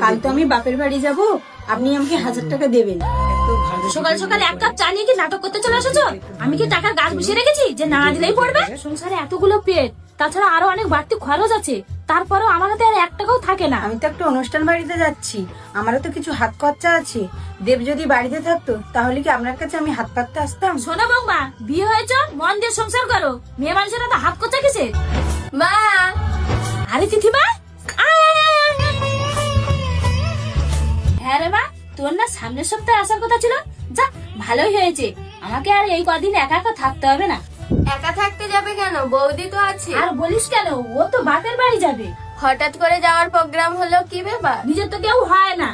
কাল তো আমি বাপের বাড়ি যাব, আপনি আমাকে 1000 টাকা দেবেন। সকাল সকাল এক কাপ চা নিয়ে কি নাটক করতে চলে এসেছো? আমি কি টাকার গাছ বসিয়ে রেখেছি যে না দিলেই পড়বে? সংসারে এতগুলো পেট, তাছাড়া আরো অনেক বাড়তি খরচ আছে, তারপরেও আমার হাতে আর 1 টাকাও থাকে না। আমি তো একটা অনুষ্ঠান বাড়িতে যাচ্ছি, আমারও তো কিছু হাত খরচা আছে। দেব যদি বাড়িতে থাকতো তাহলে কি আপনার কাছে আমি হাত পাততে আসতাম? শোনো বৌমা, বিয়ে হয়েছে মন দিয়ে সংসার করো, মেয়ে মানুষের তো হাত করছে কিসে? মা, আরে তিথিমা, আয় আয় আয় আয় আয়। হ্যাঁ রে মা, তোর না সামনের সপ্তাহে আসার কথা ছিল। যা, ভালোই হয়েছে, আমাকে আর এই কদিন একা একা থাকতে হবে না। একা থাকতে যাবে কেন? বৌদি তো আছে। আর বলিস কেন, ও তো বাপের বাড়ি যাবে। হঠাৎ করে যাওয়ার প্রোগ্রাম হলো, কি ব্যাপার? নিজের তো কেউ হয় না,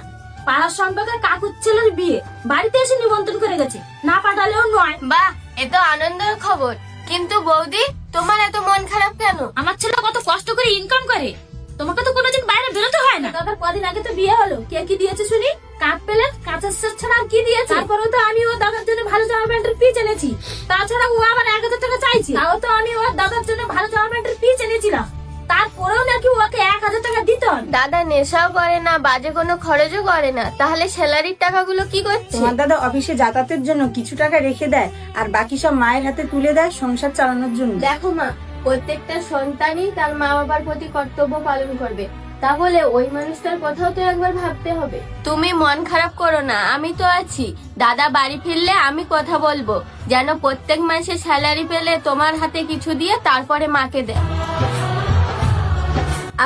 পাড়ার সম্পর্কে কাকুর ছেলের বিয়ে, বাড়িতে এসে নিমন্ত্রণ করে গেছে, না পাঠালেও নয়। বাহ, এ তো আনন্দের খবর। কিন্তু বৌদি, তোমার এত মন খারাপ কেন? আমার ছেলে কত কষ্ট করে ইনকাম করে, তোমাকে তো কোনোদিন বাইরে বেরোতে হয় না। দাদার কদিন আগে তো বিয়ে হলো, কে কি দিয়েছে শুনি? কাপ প্লেট, কাঁচের সেট ছাড়া আর কি দিয়েছে? তারপরেও তো আমি ওর দাদার জন্য ভালো জামা প্যান্টের পিস এনেছি, তাছাড়া ও আবার 1000 টাকা চাইছি, তাও তো আমি ওর দাদার জন্য ভালো জামা প্যান্টের পিস এনেছিলাম, তারপরেও নাকি ওকে 1000 টাকা দিতে হবে। দাদা নেশাও করে না, বাজে কোনো খরচও করে না, তাহলে স্যালারির টাকাগুলো কি করছে? তোমার দাদা অফিসে যাতায়াতের জন্য কিছু টাকা রেখে দেয়, আর বাকি সব মায়ের হাতে তুলে দেয় সংসার চালানোর জন্য। দেখো মা, প্রত্যেকটা সন্তানই তার মা বাবার প্রতি কর্তব্য পালন করবে, তাহলে ওই মানুষটার কথাও তো একবার ভাবতে হবে। তুমি মন খারাপ করো না, আমি তো আছি। দাদা বাড়ি ফিরলে আমি কথা বলবো, যেন প্রত্যেক মাসে স্যালারি পেলে তোমার হাতে কিছু দিয়ে তারপরে মাকে দেয়।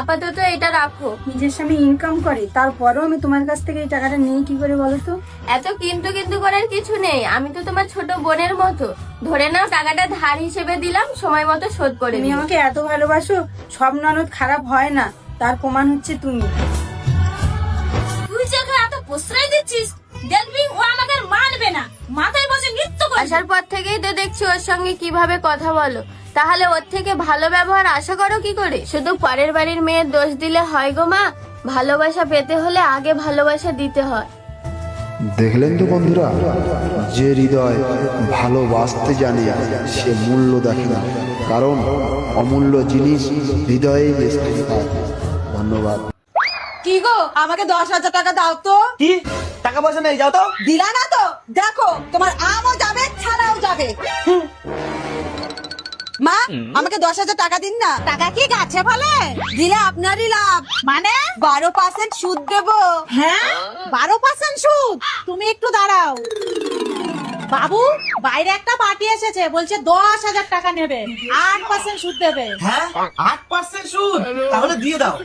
আপাতত এটা রাখো। নিজের স্বামী ইনকাম করে, তারপরেও আমি তোমার কাছ থেকে এই টাকাটা নেই কি করে বলো তো? এত কিন্তু কিন্তু করার কিছু নেই, আমি তো তোমার ছোট বোনের মতো। ধরে নাও, টাকাটা ধার হিসেবে দিলাম, সময় মতো শোধ করে তুমি দিও। আমাকে এত ভালোবাসো, সব ননদ খারাপ হয় না, তার প্রমাণ হচ্ছে তুমি। তুই যে ওকে এত প্রশ্রয় দিচ্ছিস, দেখবি ও আমাকে আর মানবে না, মাথায় বসে নৃত্য করবে। আসার পর থেকেই তো দেখছি ওর সঙ্গে কিভাবে কথা বলো, তাহলে ওর থেকে ভালো ব্যবহার আশা করো কি করে? শুধু পরের বাড়ির মেয়ের দোষ দিলে হয় গো মা, ভালোবাসা পেতে হলে আগে ভালোবাসা দিতে হয়। দেখলেন তো বন্ধুরা, যে হৃদয় ভালোবাসতে জানে সে মূল্য দেখে না, কারণ অমূল্য জিনিস হৃদয়ে বেঁচে থাকে। ধন্যবাদ। কি গো, আমাকে 10,000 টাকা দাও তো। কি টাকা পয়সা নেই, যাও তো। দিলা না তো, দেখো তোমার আমও যাবে, ছানাও যাবে। মা, আমাকে 10,000 টাকা দিন না। টাকা কি গাছে ফলে? দিলে আপনারই লাভ। মানে 12% সুদ দেবো। হ্যাঁ, 12% সুদ? তুমি একটু দাঁড়াও বাবু, বাইরে একটা পার্টি এসেছে, বলছে 10,000 টাকা নেবে, 8% সুদ দেবে। হ্যাঁ, 8% সুদ? তাহলে দিয়ে দাও।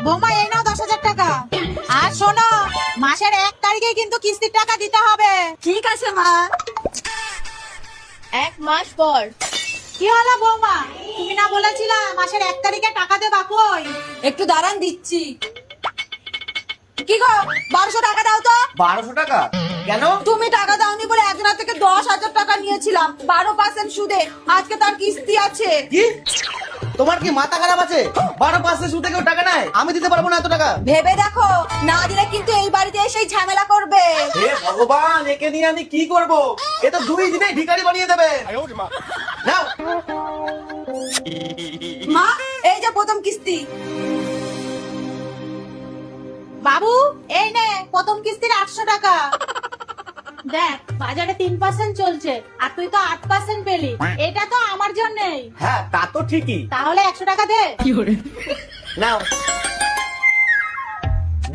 বৌমা, এই নাও 10,000 টাকা। আর শোনো, মাসের 1 তারিখে কিন্তু কিস্তির টাকা দিতে হবে। ঠিক আছে মা। 1 মাস পর। কি হলো বৌমা, তুমি না বলেছিলা মাসের 1 তারিখে টাকা দেবা? কই? একটু দাঁড়ান, দিচ্ছি। কি গো, 1200 টাকা দাও তো। 1200 টাকা কেন? তুমি টাকা দাওনি বলে একজনের থেকে 10,000 টাকা নিয়েছিলাম 12% সুদে, আজকে তার কিস্তি আছে। কি তোমার কি মাথা খারাপ আছে? 12% সুদে কেউ টাকা নেয়? আমি দিতে পারবো না এত টাকা। ভেবে দেখো, না দিলে কিন্তু এই বাড়িতে এসেই ঝামেলা করবে। হে ভগবান, একে নিয়ে আমি কি করব? এ তো 2 দিনে ভিখারি বানিয়ে দেবে। নাও। মা, এই যে প্রথম কিস্তি। বাবু, এই নে প্রথম কিস্তির 800 টাকা। দেখ, বাজারে 3% চলছে, আর তুই তো 8% পেলি, এটা তো আমার জন্যই। হ্যাঁ, তা তো ঠিকই। তাহলে 100 টাকা দে। নাও।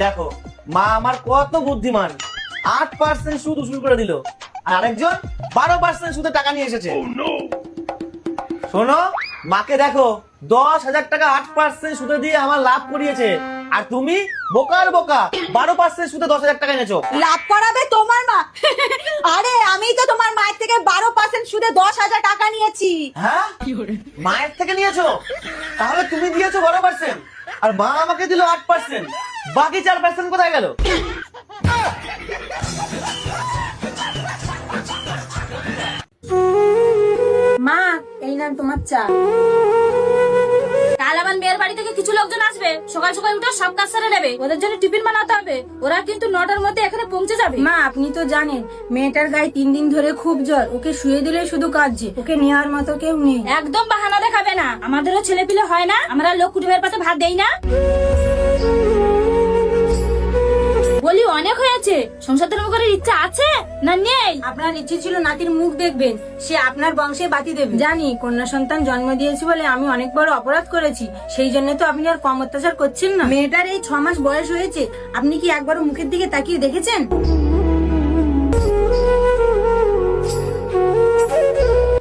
দেখো, মা আমার কত বুদ্ধিমান, 8% সুদ উসুল করে দিল, আর আরেকজন 12% সুদে টাকা নিয়ে এসেছে। শোনো, মাকে দেখো, 10,000 টাকা 8% সুদে দিয়ে আমার লাভ করিয়েছে, আর তুমি বোকার বোকা 12% সুদে 10,000 টাকা এনেছো। লাভ করাবে তোমার মা। আরে আমি তো তোমার মায়ের থেকে 12% সুদে 10,000 টাকা নিয়েছি। হ্যাঁ, মায়ের থেকে নিয়েছো? তাহলে তুমি দিয়েছো 12%, আর মা আমাকে দিল 8%, বাকি 4% কোথায় গেল? মা, এই নাও তোমার চা। কাল আমার মেয়ের বাড়ি থেকে কিছু লোকজন আসবে, সকাল সকাল উঠে সব কাজ সেরে নেবে, ওদের জন্য টিফিন বানাতে হবে, ওরা কিন্তু 9টার মধ্যে এখানে পৌঁছে যাবে। মা, আপনি তো জানেন মেয়েটার গায়ে 3 দিন ধরে খুব জ্বর, ওকে শুয়ে দিলে শুধু কাঁদছে, ওকে নেওয়ার মতো কেউ নেই। একদম বাহানা দেখাবে না, আমাদেরও ছেলে পিলে হয় না, আমরা লোক কুটুমের পাতে ভাত দেই না। বলি অনেক হয়েছে, সংসার ধর্ম করার ইচ্ছা আছে না নেই? আপনার ইচ্ছে ছিল নাতির মুখ দেখবেন, সে আপনার বংশে বাতি দেবে। জানি কন্যা সন্তান জন্ম দিয়েছি বলে আমি অনেক বড় অপরাধ করেছি, সেই জন্য তো আপনি আর কম অত্যাচার করছেন না। মেয়েটার এই 6 মাস বয়স হয়েছে, আপনি কি একবারও মুখের দিকে তাকিয়ে দেখেছেন?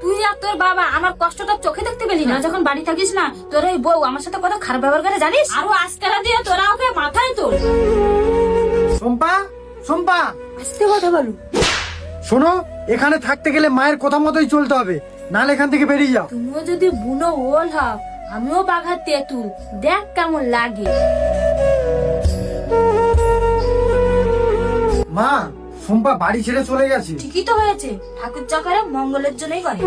তুই আর তোর বাবা আমার কষ্টটা চোখে দেখতে পেলি না? যখন বাড়ি থাকিস না, তোর এই বউ আমার সাথে কত খারাপ ব্যবহার করে জানিস? আরো আজকারা দিয়ে তোরা ওকে মাথায় তোল। শম্পা, শম্পা, আস্তে কথা বলো। শোনো, এখানে থাকতে গেলে মায়ের কথা মতোই চলতে হবে, নাহলে এখান থেকে বেরিয়ে যাও। তুমিও যদি বুনো ওল হও, আমিও বাঘা তেঁতুল, দেখ কেমন লাগে। মা, শম্পা বাড়ি ছেড়ে চলে গেছে। ঠিকই তো হয়েছে, ঠাকুর যা করে মঙ্গলের জন্যই করে।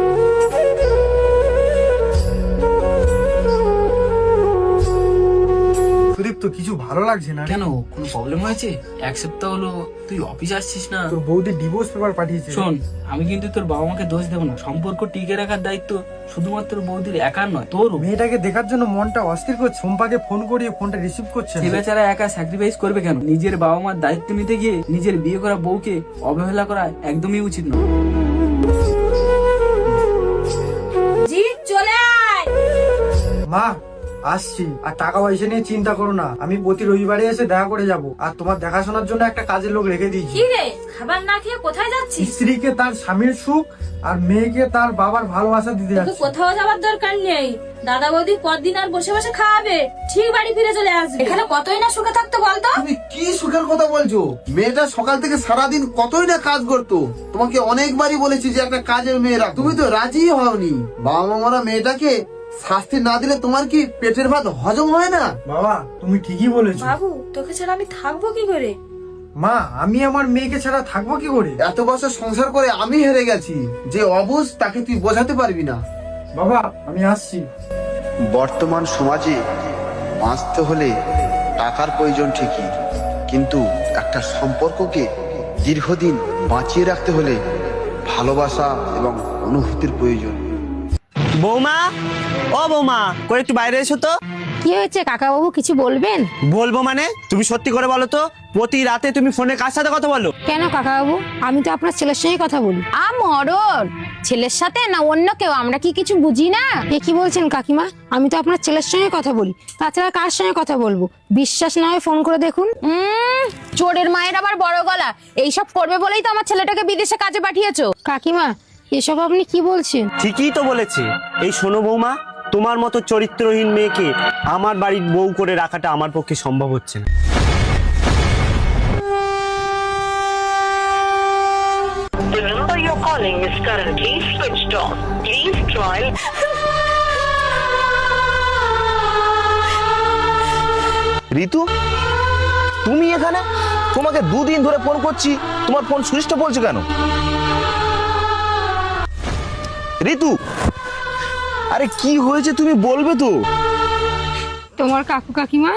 সুদীপ, তো কিছু ভালো লাগছে না রে। কেন, কোনো প্রবলেম হয়েছে? এক সপ্তাহ হলো তুই অফিস আসছিস না। তোর বৌদি ডিভোর্স পেপার পাঠিয়েছে। শোন, আমি কিন্তু তোর বাবা মাকে দোষ দেবো না, সম্পর্ক টিকে রাখার দায়িত্ব শুধুমাত্র বৌদির একার নয়, তোরও। মেয়েটাকে দেখার জন্য মনটা অস্থির করছে, শম্পাকে ফোন করিয়ে ফোনটা রিসিভ করছে না। সে বেচারা একা স্যাক্রিফাইস করবে কেন? নিজের বাবা মার দায়িত্ব নিতে গিয়ে নিজের বিয়ে করা বউকে অবহেলা করা একদমই উচিত নয়। জি চলে আয়। মা, আসছি। আর টাকা পয়সা নিয়ে চিন্তা করো না, আমি প্রতি রবিবারে এসে দেখা করে যাব। আর তোমার দেখাশোনার জন্য একটা কাজের লোক রেখে দিয়েছি। কি রে, খাবার না খেয়ে কোথায় যাচ্ছিস? স্ত্রীকে তার স্বামীর সুখ আর মেয়েকে তার বাবার ভালোবাসা দিতে তোকে যাচ্ছি। কোথাও যাওয়ার দরকার নেই, দাদা বৌদি কতদিন আর বসে বসে খাওয়াবে, ঠিক বাড়ি ফিরে চলে আসবে। এখানে কতই না সুখে থাকতো বলতো? তুমি কি সুখের কথা বলছো? মেয়েটা সকাল থেকে সারাদিন কতই না কাজ করতো। তোমাকে অনেকবারই বলেছি যে একটা কাজের মেয়ে রাখ, তুমি তো রাজি হওনি। বাবা মামারা মেয়েটাকে শাস্তি না দিলে তোমার কি পেটের ভাত হজম হয় না? বাবা, তুমি ঠিকই বলেছো। বাবু, তোকে ছাড়া আমি থাকবো কি করে? মা, আমি আমার মেয়েকে ছাড়া থাকবো কি করে? এত বছর সংসার করে আমি হেরে গেছি, যে অবুঝ তাকে তুই বোঝাতে পারবি না। বাবা, আমি আসছি। বর্তমান সমাজে বাঁচতে হলে টাকার প্রয়োজন ঠিকই, কিন্তু একটা সম্পর্ককে দীর্ঘদিন বাঁচিয়ে রাখতে হলে ভালোবাসা এবং অনুভূতির প্রয়োজন। বৌমা, ও বৌমা, করে একটু বাইরে এসো তো। কি হয়েছে কাকা বাবু, কিছু বলবেন? বলবো মানে, তুমি সত্যি করে বলো তো, প্রতি রাতে তুমি ফোনে কার সাথে কথা বলো? কেন কাকা বাবু, আমি তো আপনার ছেলের সঙ্গে কথা বলি। মরণ ছেলের সাথে না অন্য কেউ, আমরা কি কিছু বুঝি না? এ কি বলছেন কাকিমা, আমি তো আপনার ছেলের সঙ্গে কথা বলি, তাছাড়া কার সঙ্গে কথা বলবো? বিশ্বাস না হয় ফোন করে দেখুন। চোরের মায়ের আবার বড় গলা, এইসব করবে বলেই তো আমার ছেলেটাকে বিদেশে কাজে পাঠিয়েছো। কাকিমা, এসব আপনি কি বলছেন? ঠিকই তো বলেছে। এই শোনো বৌমা, তোমার মতো চরিত্রহীন মেয়েকে আমার বাড়ির বউ করে রাখাটা আমার পক্ষে সম্ভব হচ্ছে না। The number you're calling is currently switched off. Please try. ঋতু, তুমি এখানে? তোমাকে 2 দিন ধরে ফোন করছি, তোমার ফোন সুইচ অফ বলছে কেন? ঋতু, আরে কি হয়েছে তুমি বলবে তো? তোমার কাকু কাকিমা।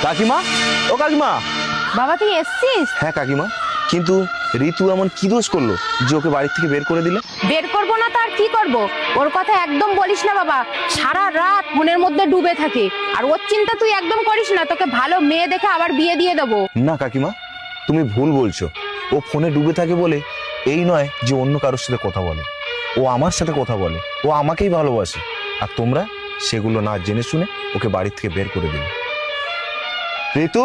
কাকিমা, ও কাকিমা। বাবা, তুই এসছিস? হ্যাঁ কাকিমা, কিন্তু ঋতু এমন কি দোষ করলো যে ওকে বাড়ি থেকে বের করে দিলে? বের করবো না তো আর কি করব? ওর কথা একদম বলিস না বাবা, সারা রাত ফোনের মধ্যে ডুবে থাকে। আর ওর চিন্তা তুই একদম করিস না, তোকে ভালো মেয়ে দেখে আবার বিয়ে দিয়ে দেবো। না কাকিমা, তুমি ভুল বলছো। ও ফোনে ডুবে থাকে বলে এই নয় যে অন্য কারোর সাথে কথা বলে। ও আমার সাথে কথা বলে, ও আমাকেই ভালোবাসে। আর তোমরা সেগুলো না জেনে শুনে ওকে বাড়ি থেকে বের করে দিলে। ঋতু,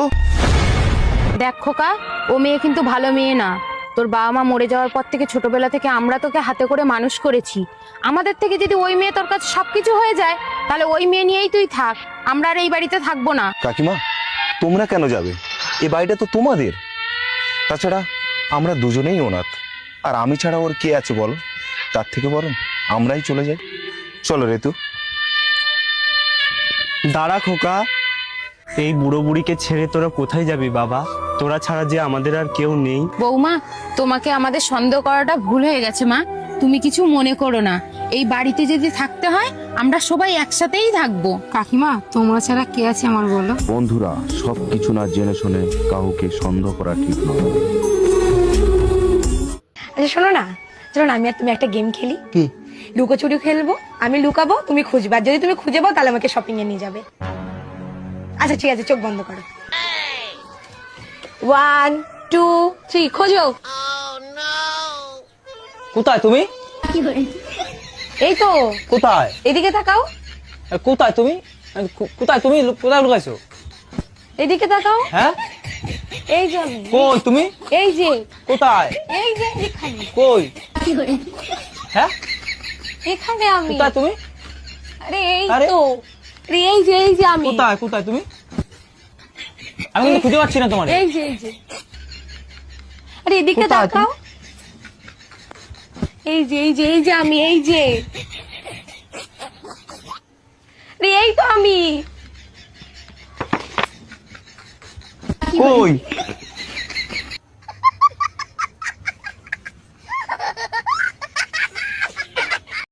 দেখ খোকা, ও মেয়ে কিন্তু ভালো মেয়ে না। তোর বাবা মা মরে যাওয়ার পর থেকে ছোটবেলা থেকে আমরা তোকে হাতে করে মানুষ করেছি। আমাদের থেকে যদি ওই মেয়ে তোর কাছে সবকিছু হয়ে যায়, তাহলে ওই মেয়ে নিয়েই তুই থাক, আমরা আর এই বাড়িতে থাকবো না। কাকিমা, তোমরা কেন যাবে? এ বাড়িটা তো তোমাদের। তাছাড়া আমরা দুজনেই অনাথ, আর আমি ছাড়া ওর কে আছে বলো? তার থেকে বরং আমরাই চলে যাই। চলো ঋতু। দাঁড়া খোকা, এই বুড়ো বুড়িকে ছেড়ে তোরা কোথায় যাবি বাবা? তোরা ছাড়া যে আমাদের আর কেউ নেই। বৌমা, তোমাকে আমাদের সন্দেহ করাটা ভুল হয়ে গেছে মা, তুমি কিছু মনে করো না। এই বাড়িতে যদি থাকতে হয় আমরা সবাই একসাথেই থাকবো। কাকিমা, তোমরা ছাড়া কে আছে আমার বলো? বন্ধুরা, সবকিছু না জেনে শুনে কাউকে সন্দেহ করা ঠিক নয়। আচ্ছা শোনো না, চলো না আমি আর তুমি একটা গেম খেলি। কি? লুকোচুরি খেলবো, আমি লুকাবো, তুমি খুঁজবে, আর যদি তুমি খুঁজে পাও তাহলে আমাকে শপিং এ নিয়ে যাবে। আচ্ছা ঠিক আছে, চোখ বন্ধ করো। 1 2 3 খোঁজো। কোথায় তুমি? এই তো। কোথায়? এদিকে তাকাও। কোথায় তুমি? কোথায় তুমি? কোথায় লুকাইছো? এদিকে তাকাও। হ্যাঁ, এই যে আমি। কই তুমি? এই যে। কোথায়? এই যে এখানে। কই? হ্যাঁ, এখানে আমি। কোথায় তুমি? আরে এই আরে। তো। আরে এই যে আমি। কোথায়? কোথায় তুমি? আমি কিন্তু খুঁজে পাচ্ছি না তোমার। এই যে। আরে এদিকে কোথায় তাকাও। এই যে আমি, এই যে। আরে এই তো আমি। কই?